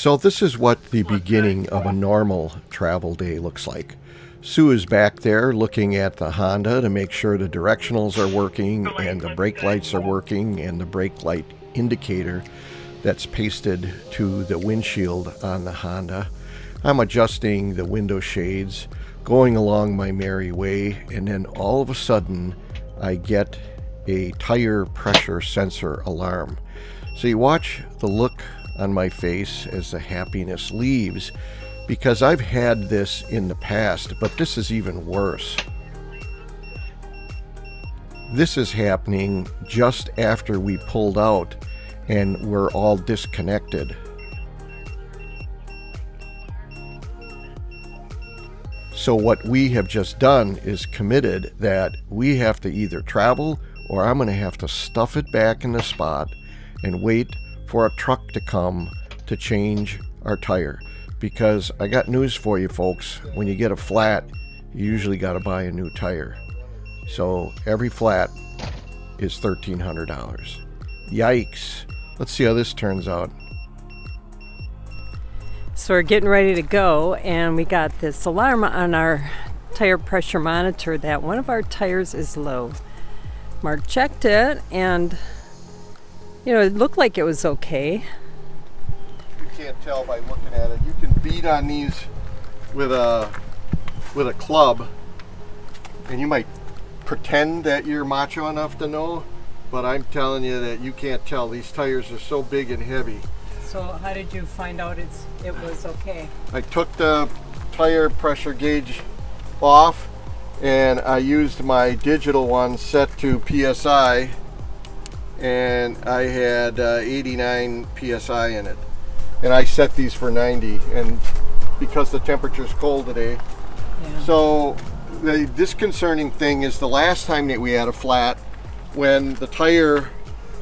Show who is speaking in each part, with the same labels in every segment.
Speaker 1: So this is what the beginning of a normal travel day looks like. Sue is back there looking at the Honda to make sure the directionals are working and the brake lights are working and the brake light indicator that's pasted to the windshield on the Honda. I'm adjusting the window shades, going along my merry way, and then all of a sudden I get a tire pressure sensor alarm. So you watch the look on my face as the happiness leaves, because I've had this in the past, but this is even worse. This is happening just after we pulled out and we're all disconnected. So what we have just done is committed that we have to either travel or I'm going to have to stuff it back in the spot and wait for a truck to come to change our tire. Because I got news for you folks, when you get a flat, you usually got to buy a new tire. So every flat is $1,300. Yikes. Let's see how this turns out.
Speaker 2: So we're getting ready to go, and we got this alarm on our tire pressure monitor that one of our tires is low. Mark checked it, and it looked like it was okay.
Speaker 1: You can't tell by looking at it. You can beat on these with a club, and you might pretend that you're macho enough to know, but I'm telling you that you can't tell. These tires are so big and heavy.
Speaker 2: So how did you find out it was okay?
Speaker 1: I took the tire pressure gauge off and I used my digital one set to PSI, and I had 89 PSI in it. And I set these for 90, and because the temperature's cold today. Yeah. So the disconcerting thing is the last time that we had a flat, when the tire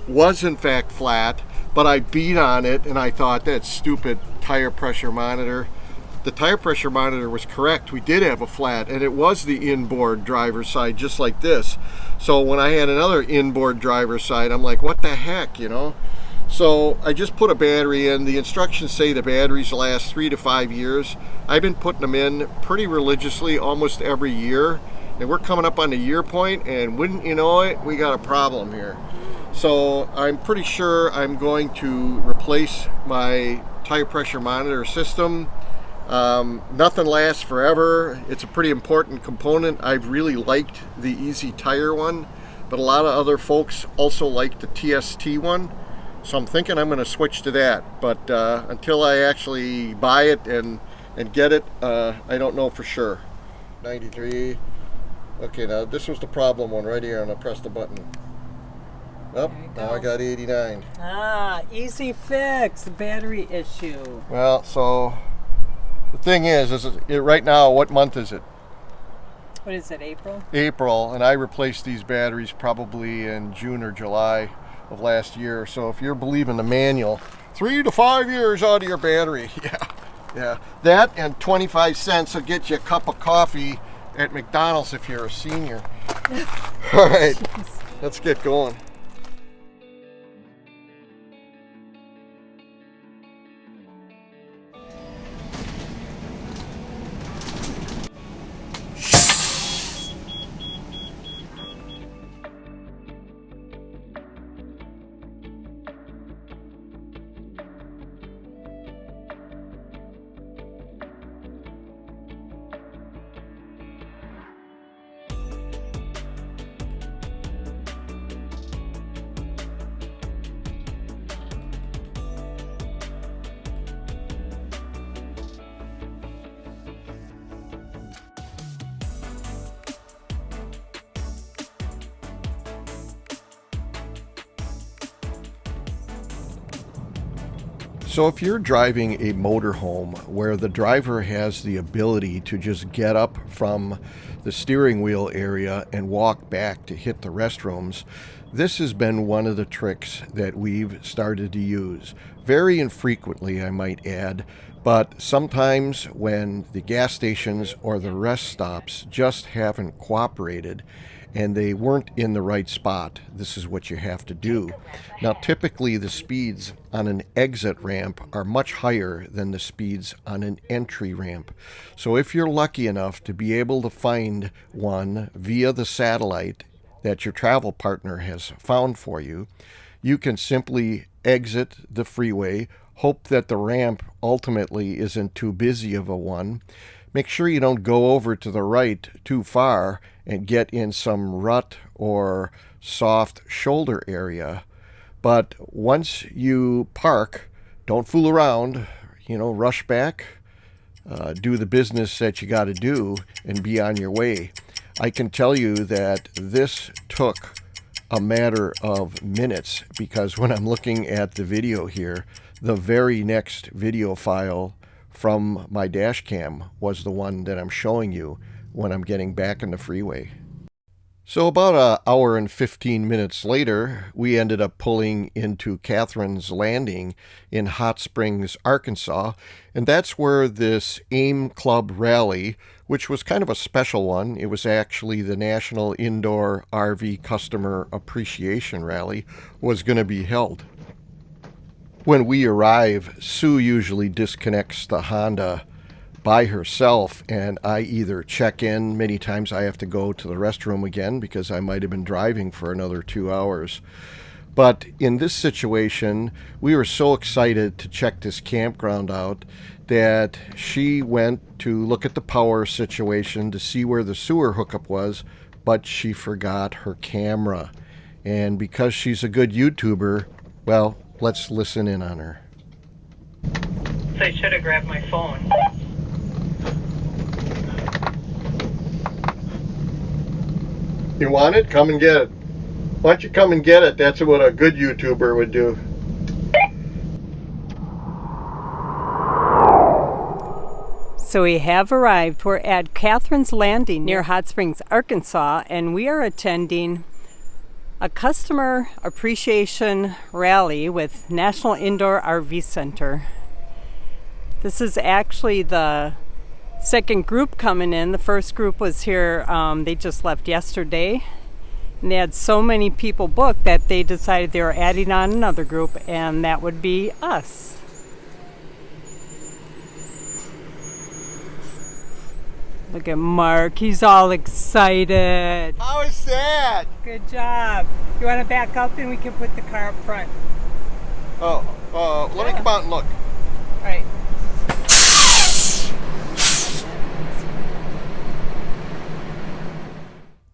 Speaker 1: was in fact flat, but I beat on it and I thought, that's stupid tire pressure monitor. The tire pressure monitor was correct. We did have a flat, and it was the inboard driver's side, just like this. So when I had another inboard driver's side, I'm like, what the heck, So I just put a battery in. The instructions say the batteries last 3 to 5 years. I've been putting them in pretty religiously almost every year. And we're coming up on the year point, and wouldn't you know it, we got a problem here. So I'm pretty sure I'm going to replace my tire pressure monitor system. Nothing lasts forever. It's a pretty important component. I've really liked the Easy Tire one, but a lot of other folks also like the TST one. So I'm thinking I'm going to switch to that, but until I actually buy it and get it, I don't know for sure. 93. Okay, now this was the problem one right here, and I pressed the button. Oh, now I got 89.
Speaker 2: Easy fix, battery issue.
Speaker 1: Well, so the thing is right now, what month is it?
Speaker 2: What is it, April?
Speaker 1: April, and I replaced these batteries probably in June or July of last year. So if you're believing the manual, 3 to 5 years out of your battery. Yeah. That and 25 cents will get you a cup of coffee at McDonald's if you're a senior. All right, let's get going. So if you're driving a motorhome where the driver has the ability to just get up from the steering wheel area and walk back to hit the restrooms, this has been one of the tricks that we've started to use. Very infrequently, I might add, but sometimes when the gas stations or the rest stops just haven't cooperated and they weren't in the right spot, this is what you have to do. Now, typically the speeds on an exit ramp are much higher than the speeds on an entry ramp. So if you're lucky enough to be able to find one via the satellite that your travel partner has found for you, you can simply exit the freeway, hope that the ramp ultimately isn't too busy of a one. Make sure you don't go over to the right too far and get in some rut or soft shoulder area. But once you park, don't fool around, rush back, do the business that you got to do, and be on your way. I can tell you that this took a matter of minutes, because when I'm looking at the video here, the very next video file from my dash cam was the one that I'm showing you when I'm getting back in the freeway. So about an hour and 15 minutes later, we ended up pulling into Catherine's Landing in Hot Springs, Arkansas, and that's where this AIM Club rally, which was kind of a special one, it was actually the National Indoor RV Customer Appreciation Rally, was going to be held. When we arrive, Sue usually disconnects the Honda by herself, and I either check in. Many times I have to go to the restroom again because I might have been driving for another 2 hours. But in this situation, we were so excited to check this campground out that she went to look at the power situation to see where the sewer hookup was, but she forgot her camera. And because she's a good YouTuber, well, let's listen in on her.
Speaker 2: So I should have grabbed my phone.
Speaker 1: You want it? Come and get it. Why don't you come and get it? That's what a good YouTuber would do.
Speaker 2: So we have arrived. We're at Catherine's Landing near Hot Springs, Arkansas, and we are attending a customer appreciation rally with National Indoor RV Center. This is actually the second group coming in. The first group was here, they just left yesterday, and they had so many people booked that they decided they were adding on another group, and that would be us. Look at Mark, he's all excited.
Speaker 1: How is that?
Speaker 2: Good job. You want to back up and we can put the car up front?
Speaker 1: Let me come out and look.
Speaker 2: All right.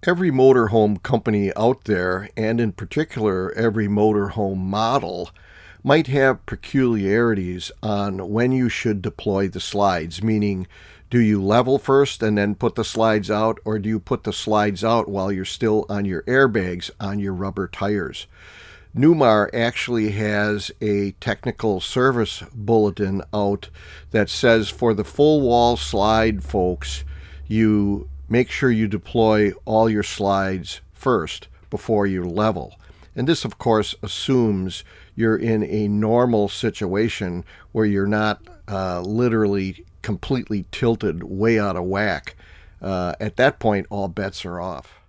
Speaker 1: Every motorhome company out there, and in particular every motorhome model, might have peculiarities on when you should deploy the slides, meaning do you level first and then put the slides out, or do you put the slides out while you're still on your airbags on your rubber tires? Newmar actually has a technical service bulletin out that says for the full wall slide folks, you make sure you deploy all your slides first before you level. And this, of course, assumes you're in a normal situation where you're not literally completely tilted way out of whack. At that point, all bets are off.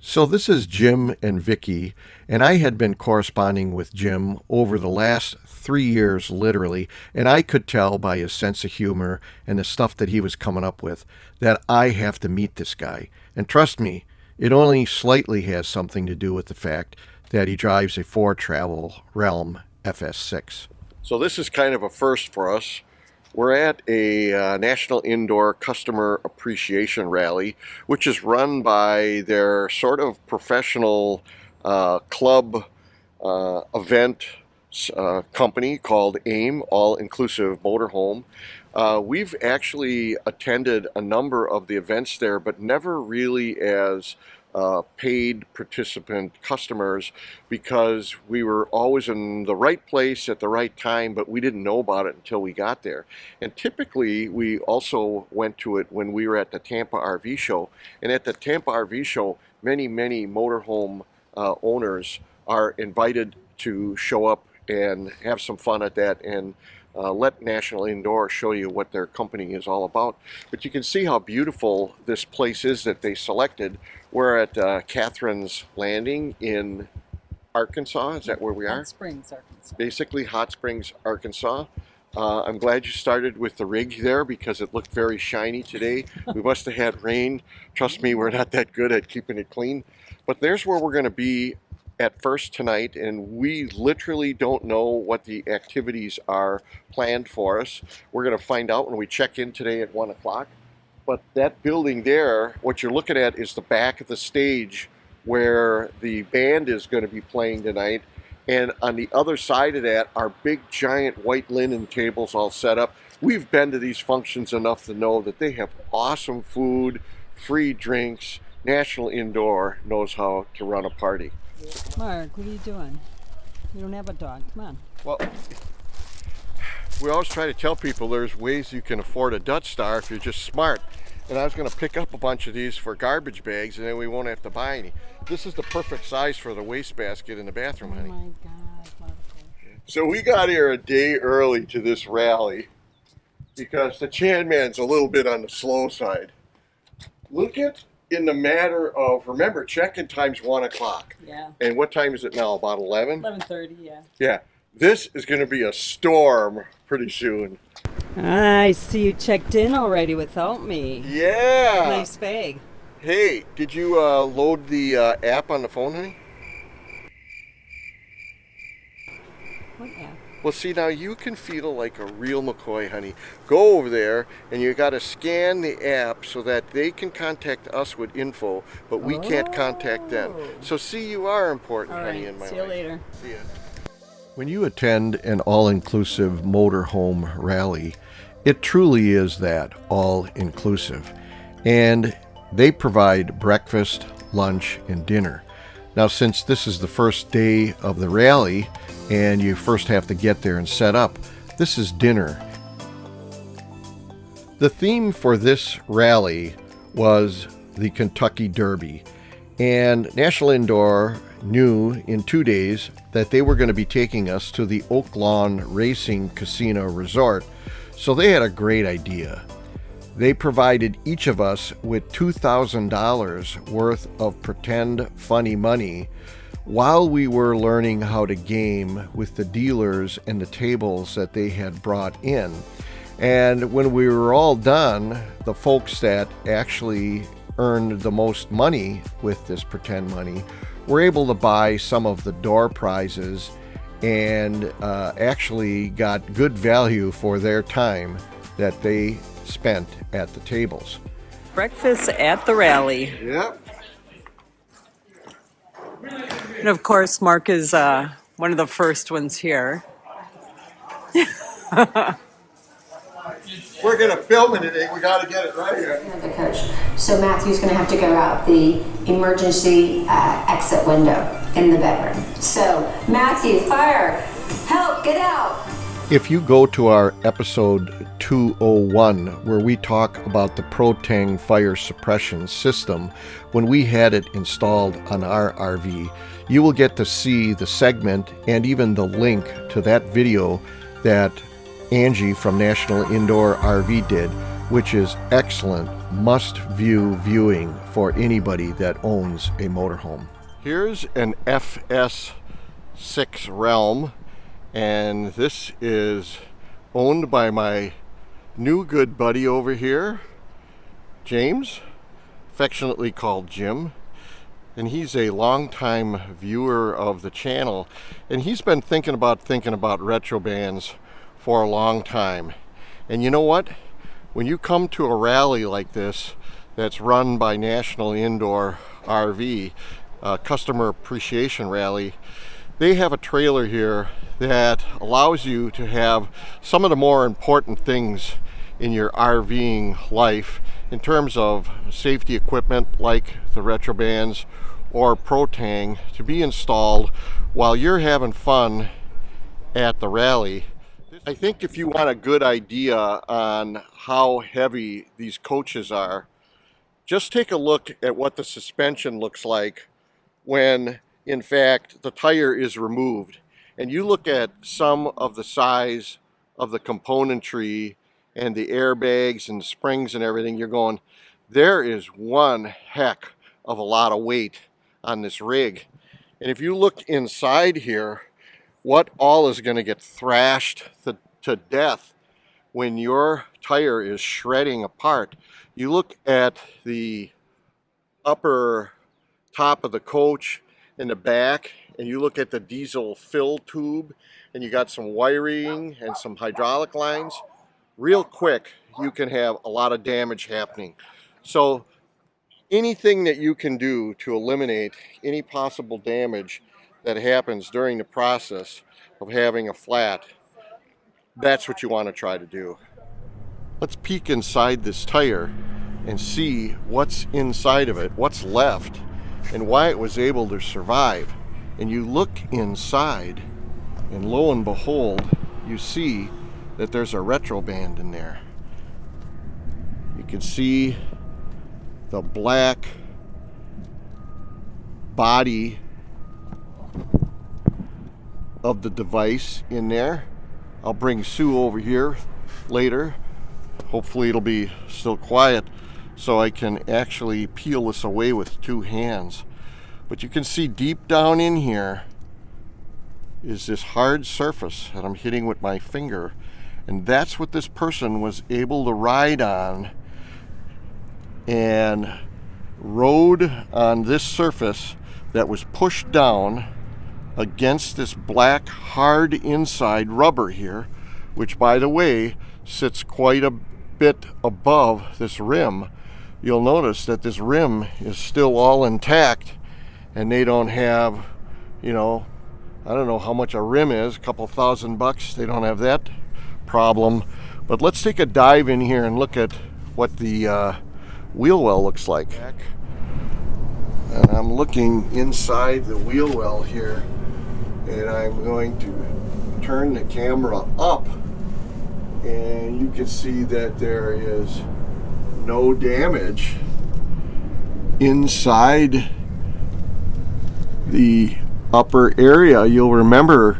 Speaker 1: So this is Jim and Vicky, and I had been corresponding with Jim over the last 3 years, literally, and I could tell by his sense of humor and the stuff that he was coming up with that I have to meet this guy. And trust me, it only slightly has something to do with the fact that he drives a Ford Travel Realm FS6. So this is kind of a first for us. We're at a National Indoor Customer Appreciation Rally, which is run by their sort of professional club event company called AIM, All Inclusive Motorhome. We've actually attended a number of the events there, but never really as paid participant customers, because we were always in the right place at the right time, but we didn't know about it until we got there. And typically we also went to it when we were at the Tampa RV show, and at the Tampa RV show many motorhome owners are invited to show up and have some fun at that and let National Indoor show you what their company is all about. But you can see how beautiful this place is that they selected. We're at Catherine's Landing in Arkansas. Is that where we are?
Speaker 2: Hot Springs, Arkansas.
Speaker 1: Basically Hot Springs, Arkansas. I'm glad you started with the rig there because it looked very shiny today. We must have had rain. Trust me, we're not that good at keeping it clean. But there's where we're going to be at first tonight, and we literally don't know what the activities are planned for us. We're going to find out when we check in today at 1 o'clock. But that building there, what you're looking at is the back of the stage where the band is going to be playing tonight. And on the other side of that are big giant white linen tables all set up. We've been to these functions enough to know that they have awesome food, free drinks. National Indoor knows how to run a party.
Speaker 2: Mark, what are you doing? You don't have a dog. Come on.
Speaker 1: Well, we always try to tell people there's ways you can afford a Dutch Star if you're just smart. And I was going to pick up a bunch of these for garbage bags, and then we won't have to buy any. This is the perfect size for the wastebasket in the bathroom, honey.
Speaker 2: Oh my God, wonderful.
Speaker 1: So we got here a day early to this rally because the Chan Man's a little bit on the slow side. Look at, in the matter of, remember, check-in time's 1 o'clock.
Speaker 2: Yeah.
Speaker 1: And what time is it now? About 11?
Speaker 2: 11:30, yeah.
Speaker 1: Yeah. This is going to be a storm pretty soon.
Speaker 2: I see you checked in already without me.
Speaker 1: Yeah.
Speaker 2: Nice bag.
Speaker 1: Hey, did you load the app on the phone, honey?
Speaker 2: What app?
Speaker 1: Well, see, now you can feel like a real McCoy, honey. Go over there, and you got to scan the app so that they can contact us with info, but we can't contact them. So, see, you are important,
Speaker 2: All
Speaker 1: honey,
Speaker 2: right,
Speaker 1: in my life.
Speaker 2: see you later.
Speaker 1: See ya. When you attend an all-inclusive motorhome rally, it truly is that all-inclusive. And they provide breakfast, lunch, and dinner. Now, since this is the first day of the rally, and you first have to get there and set up, this is dinner. The theme for this rally was the Kentucky Derby, and National Indoor knew in 2 days that they were going to be taking us to the Oak Lawn Racing Casino Resort, so they had a great idea. They provided each of us with $2,000 worth of pretend funny money while we were learning how to game with the dealers and the tables that they had brought in. And when we were all done, the folks that actually earned the most money with this pretend money were able to buy some of the door prizes and actually got good value for their time that they spent at the tables.
Speaker 2: Breakfast at the rally.
Speaker 1: Yep.
Speaker 2: And of course, Mark is one of the first ones here.
Speaker 1: We're going to film it today. We got to get it right here.
Speaker 3: The coach. So Matthew's going to have to go out the emergency exit window in the bedroom. So Matthew, fire, help, get out.
Speaker 1: If you go to our episode 201, where we talk about the Protang fire suppression system, when we had it installed on our RV, you will get to see the segment and even the link to that video that Angie from National Indoor RV did, which is excellent must-view viewing for anybody that owns a motorhome. Here's an FS6 Realm, and this is owned by my new good buddy over here, James, affectionately called Jim. And he's a longtime viewer of the channel, and he's been thinking about retro bands for a long time. And you know what? When you come to a rally like this that's run by National Indoor RV, Customer Appreciation Rally, they have a trailer here that allows you to have some of the more important things in your RVing life in terms of safety equipment like the retro bands or Protang to be installed while you're having fun at the rally. I think if you want a good idea on how heavy these coaches are, just take a look at what the suspension looks like when in fact the tire is removed, and you look at some of the size of the componentry and the airbags and the springs and everything, you're going, there is one heck of a lot of weight on this rig. And if you look inside here, what all is going to get thrashed to death when your tire is shredding apart. You look at the upper top of the coach in the back, and you look at the diesel fill tube, and you got some wiring and some hydraulic lines. Real quick, you can have a lot of damage happening. So anything that you can do to eliminate any possible damage that happens during the process of having a flat, that's what you want to try to do. Let's peek inside this tire and see what's inside of it, what's left, and why it was able to survive. And you look inside, and lo and behold, you see that there's a retro band in there. You can see the black body of the device in there. I'll bring Sue over here later. Hopefully it'll be still quiet so I can actually peel this away with two hands. But you can see deep down in here is this hard surface that I'm hitting with my finger. And that's what this person was able to ride on, and rode on this surface that was pushed down against this black hard inside rubber here, which by the way sits quite a bit above this rim. You'll notice that this rim is still all intact, and they don't have, I don't know how much a rim is, a couple $1,000. They don't have that problem. But let's take a dive in here and look at what the wheel well looks like. And I'm looking inside the wheel well here, and I'm going to turn the camera up, and you can see that there is no damage inside the upper area. You'll remember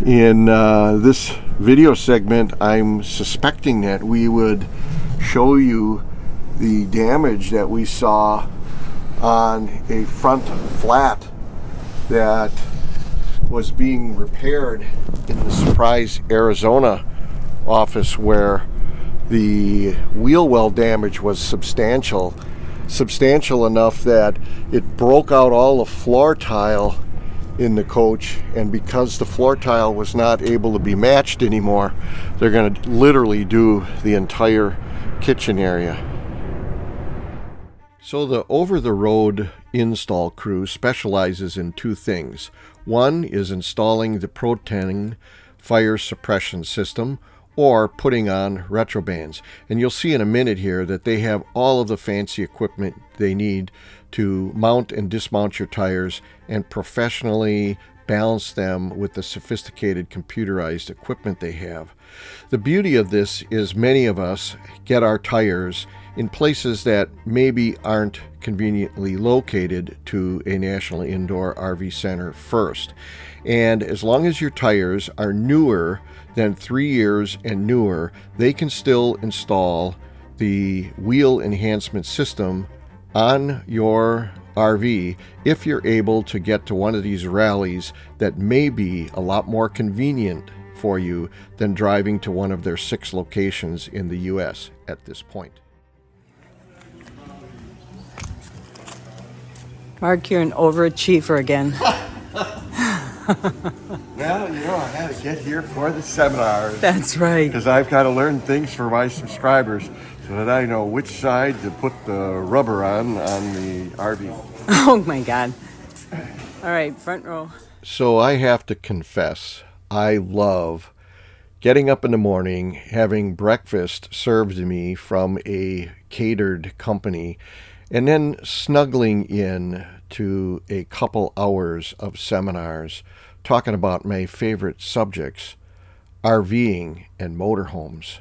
Speaker 1: in this video segment, I'm suspecting that we would show you the damage that we saw on a front flat that was being repaired in the Surprise, Arizona office, where the wheel well damage was substantial enough that it broke out all the floor tile in the coach, and because the floor tile was not able to be matched anymore, they're going to literally do the entire kitchen area. So the over-the-road install crew specializes in two things. One is installing the Pro-10 fire suppression system, or putting on retrobands. And you'll see in a minute here that they have all of the fancy equipment they need to mount and dismount your tires and professionally balance them with the sophisticated computerized equipment they have. The beauty of this is many of us get our tires in places that maybe aren't conveniently located to a National Indoor RV Center first. And as long as your tires are newer than 3 years and newer, they can still install the wheel enhancement system on your RV if you're able to get to one of these rallies that may be a lot more convenient for you than driving to one of their 6 locations in the US at this point.
Speaker 2: Mark, you're an overachiever again.
Speaker 1: Well, I had to get here for the seminars.
Speaker 2: That's right.
Speaker 1: Because I've got to learn things for my subscribers so that I know which side to put the rubber on the RV.
Speaker 2: Oh my God. All right, front row.
Speaker 1: So I have to confess, I love getting up in the morning, having breakfast served to me from a catered company, and then snuggling in to a couple hours of seminars talking about my favorite subjects, RVing and motorhomes.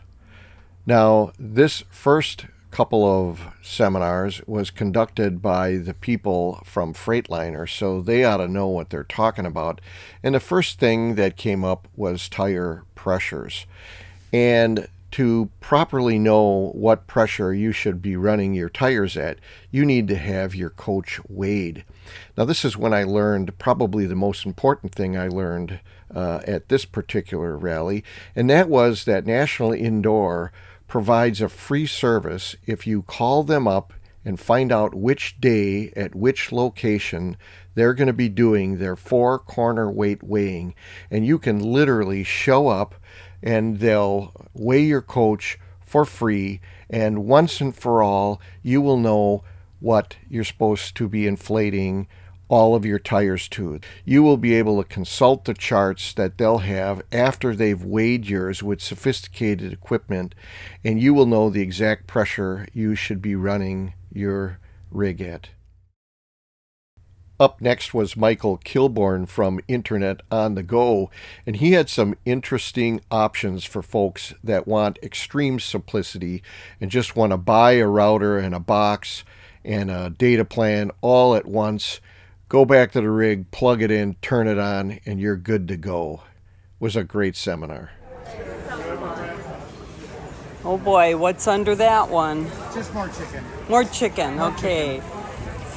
Speaker 1: Now, this first couple of seminars was conducted by the people from Freightliner, so they ought to know what they're talking about. And the first thing that came up was tire pressures. And to properly know what pressure you should be running your tires at, you need to have your coach weighed. Now, this is when I learned probably the most important thing I learned at this particular rally, and that was that National Indoor provides a free service if you call them up and find out which day at which location they're going to be doing their 4-corner weight weighing, and you can literally show up and they'll weigh your coach for free, and once and for all, you will know what you're supposed to be inflating all of your tires to. You will be able to consult the charts that they'll have after they've weighed yours with sophisticated equipment, and you will know the exact pressure you should be running your rig at. Up next was Michael Kilborn from Internet on the Go, and he had some interesting options for folks that want extreme simplicity and just want to buy a router and a box and a data plan all at once. Go back to the rig, plug it in, turn it on, and you're good to go. It was a great seminar.
Speaker 2: Oh boy, what's under that one?
Speaker 4: Just more chicken.
Speaker 2: More chicken, okay.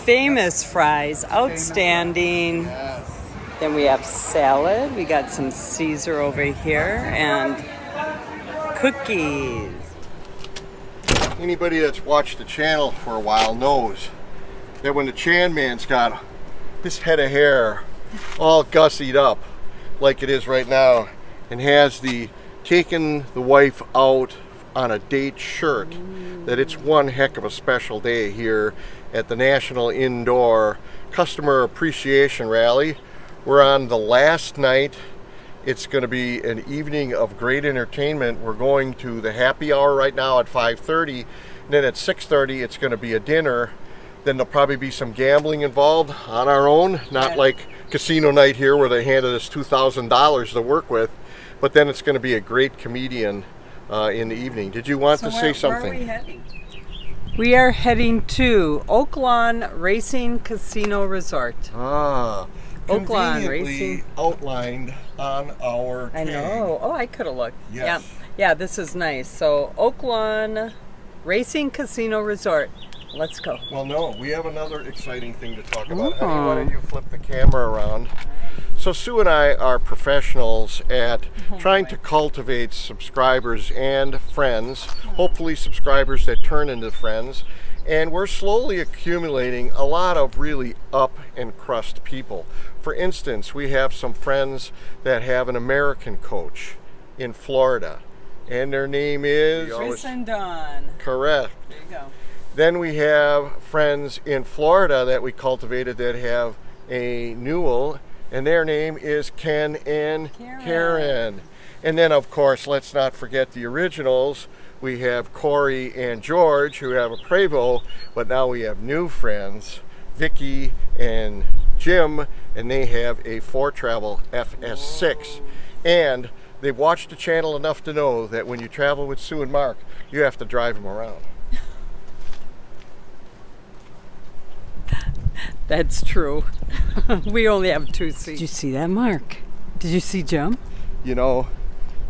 Speaker 2: Famous fries, outstanding.
Speaker 4: Yes.
Speaker 2: Then we have salad. We got some Caesar over here and cookies.
Speaker 1: Anybody that's watched the channel for a while knows that when the Chan Man's got his head of hair all gussied up like it is right now and has the taking the wife out on a date shirt, that it's one heck of a special day here at the National Indoor Customer Appreciation Rally. We're on the last night. It's going to be an evening of great entertainment. We're going to the happy hour right now at 5:30, and then at 6:30 it's going to be a dinner. Then there'll probably be some gambling involved on our own, not like casino night here where they handed us $2,000 to work with, but then it's going to be a great comedian in the evening. Did you want to say something?
Speaker 2: Where are we heading? We are heading to Oaklawn Racing Casino Resort.
Speaker 1: Ah,
Speaker 2: Oaklawn
Speaker 1: conveniently
Speaker 2: Racing.
Speaker 1: outlined on our
Speaker 2: I
Speaker 1: tag.
Speaker 2: know. Oh, I could have looked.
Speaker 1: Yes.
Speaker 2: Yeah, this is nice. So Oaklawn Racing Casino Resort. Let's go.
Speaker 1: Well, no, we have another exciting thing to talk about. Honey, why don't you flip the camera around? So Sue and I are professionals at trying to cultivate subscribers and friends, hopefully subscribers that turn into friends, and we're slowly accumulating a lot of really up and crust people. For instance, we have some friends that have an American coach in Florida, and their name is...
Speaker 2: Chris and Dawn.
Speaker 1: Correct.
Speaker 2: There you go.
Speaker 1: Then we have friends in Florida that we cultivated that have a Newell, and their name is Ken and Karen. And then, of course, let's not forget the originals. We have Corey and George, who have a Prevost, but now we have new friends, Vicky and Jim, and they have a 4Travel FS6. And they've watched the channel enough to know that when you travel with Sue and Mark, you have to drive them around.
Speaker 2: That's true. We only have 2 seats. Did you see that, Mark? Did you see Jim?
Speaker 1: You know,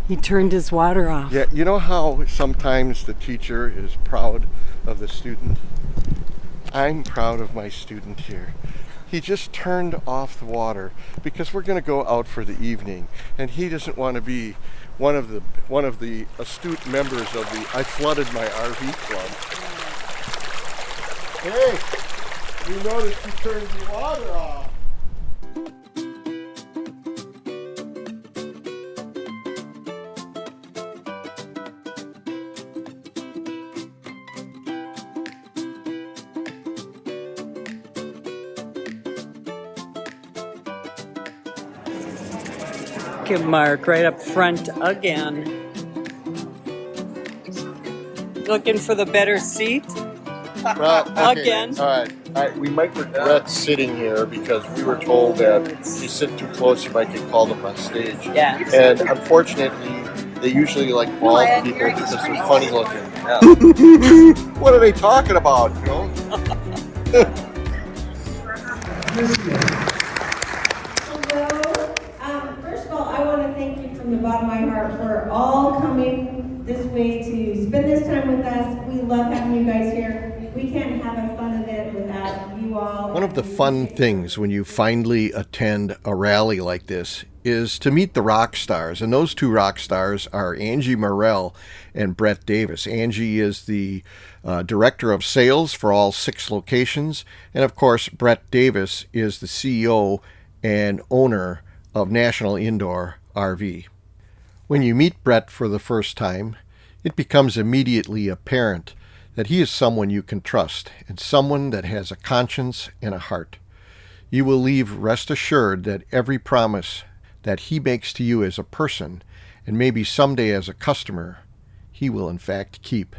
Speaker 2: He turned his water off.
Speaker 1: yeah, you know how sometimes the teacher is proud of the student? I'm proud of my student here. He just turned off the water because we're going to go out for the evening, and he doesn't want to be one of the astute members of the I flooded my RV club. Hey! You noticed you turned the water off.
Speaker 2: Give Mark right up front again. Looking for the better seat?
Speaker 1: Well, okay.
Speaker 2: Again.
Speaker 1: All right. We might regret sitting here because we were told that if you sit too close, you might get called up on stage.
Speaker 2: Yeah.
Speaker 1: And unfortunately, they usually like bald people because they're funny looking.
Speaker 4: Yeah.
Speaker 1: What are they talking about? You know?
Speaker 3: Hello. First of all, I want to thank you from the
Speaker 4: bottom of my heart for all coming this way to spend this time with us. We love having you guys here. We can't have a fun event without you all.
Speaker 1: One of the fun things when you finally attend a rally like this is to meet the rock stars. And those two rock stars are Angie Morrell and Brett Davis. Angie is the director of sales for all 6 locations. And of course, Brett Davis is the CEO and owner of National Indoor RV. When you meet Brett for the first time, it becomes immediately apparent that he is someone you can trust and someone that has a conscience and a heart. You will leave rest assured that every promise that he makes to you as a person, and maybe someday as a customer, he will in fact keep.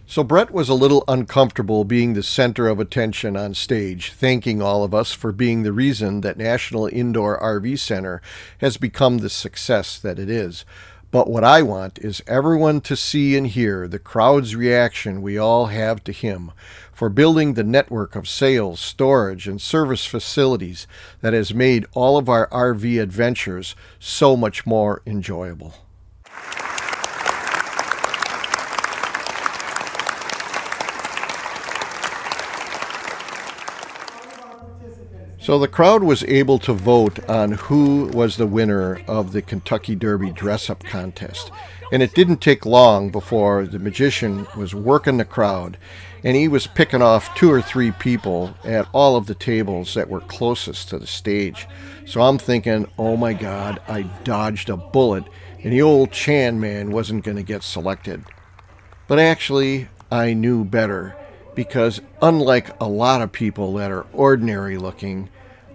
Speaker 1: So Brett was a little uncomfortable being the center of attention on stage, thanking all of us for being the reason that National Indoor RV Center has become the success that it is. But what I want is everyone to see and hear the crowd's reaction we all have to him for building the network of sales, storage, and service facilities that has made all of our RV adventures so much more enjoyable. So the crowd was able to vote on who was the winner of the Kentucky Derby dress-up contest. And it didn't take long before the magician was working the crowd, and he was picking off 2 or 3 people at all of the tables that were closest to the stage. So I'm thinking, oh my God, I dodged a bullet, and the old Chan man wasn't going to get selected. But actually, I knew better, because unlike a lot of people that are ordinary looking,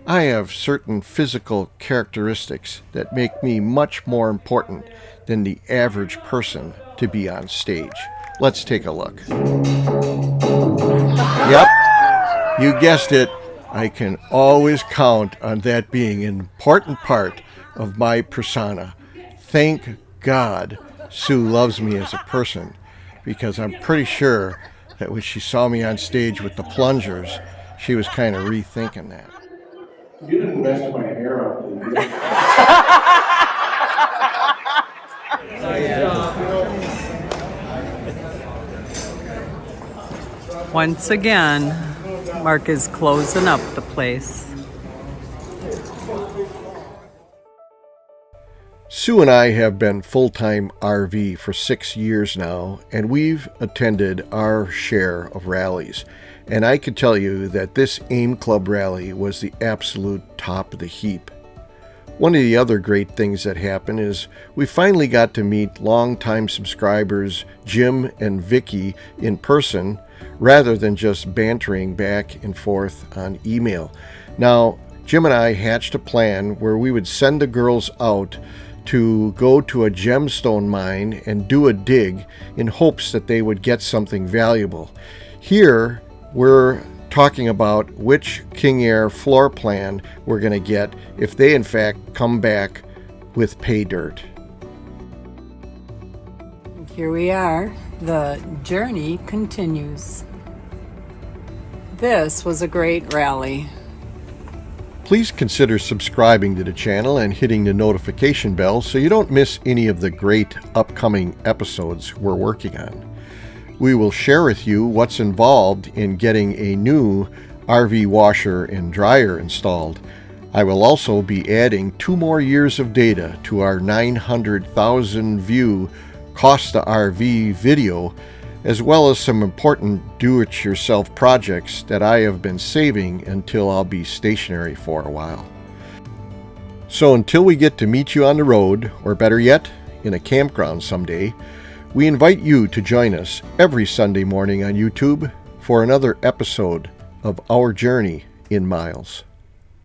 Speaker 1: I have certain physical characteristics that make me much more important than the average person to be on stage. Let's take a look. Yep, you guessed it. I can always count on that being an important part of my persona. Thank God Sue loves me as a person, because I'm pretty sure that when she saw me on stage with the plungers, she was kind of rethinking that. You didn't mess my hair up, did you?
Speaker 2: Once again, Mark is closing up the place.
Speaker 1: Sue and I have been full-time RV for 6 years now, and we've attended our share of rallies. And I can tell you that this AIM Club rally was the absolute top of the heap. One of the other great things that happened is we finally got to meet longtime subscribers Jim and Vicky in person, rather than just bantering back and forth on email. Now, Jim and I hatched a plan where we would send the girls out to go to a gemstone mine and do a dig in hopes that they would get something valuable. Here, we're talking about which King Air floor plan we're going to get if they in fact come back with pay dirt.
Speaker 2: Here we are. The journey continues. This was a great rally.
Speaker 1: Please consider subscribing to the channel and hitting the notification bell so you don't miss any of the great upcoming episodes we're working on. We will share with you what's involved in getting a new RV washer and dryer installed. I will also be adding 2 more years of data to our 900,000 view Costa RV video, as well as some important do-it-yourself projects that I have been saving until I'll be stationary for a while. So until we get to meet you on the road, or better yet, in a campground someday, we invite you to join us every Sunday morning on YouTube for another episode of Our Journey in Myles.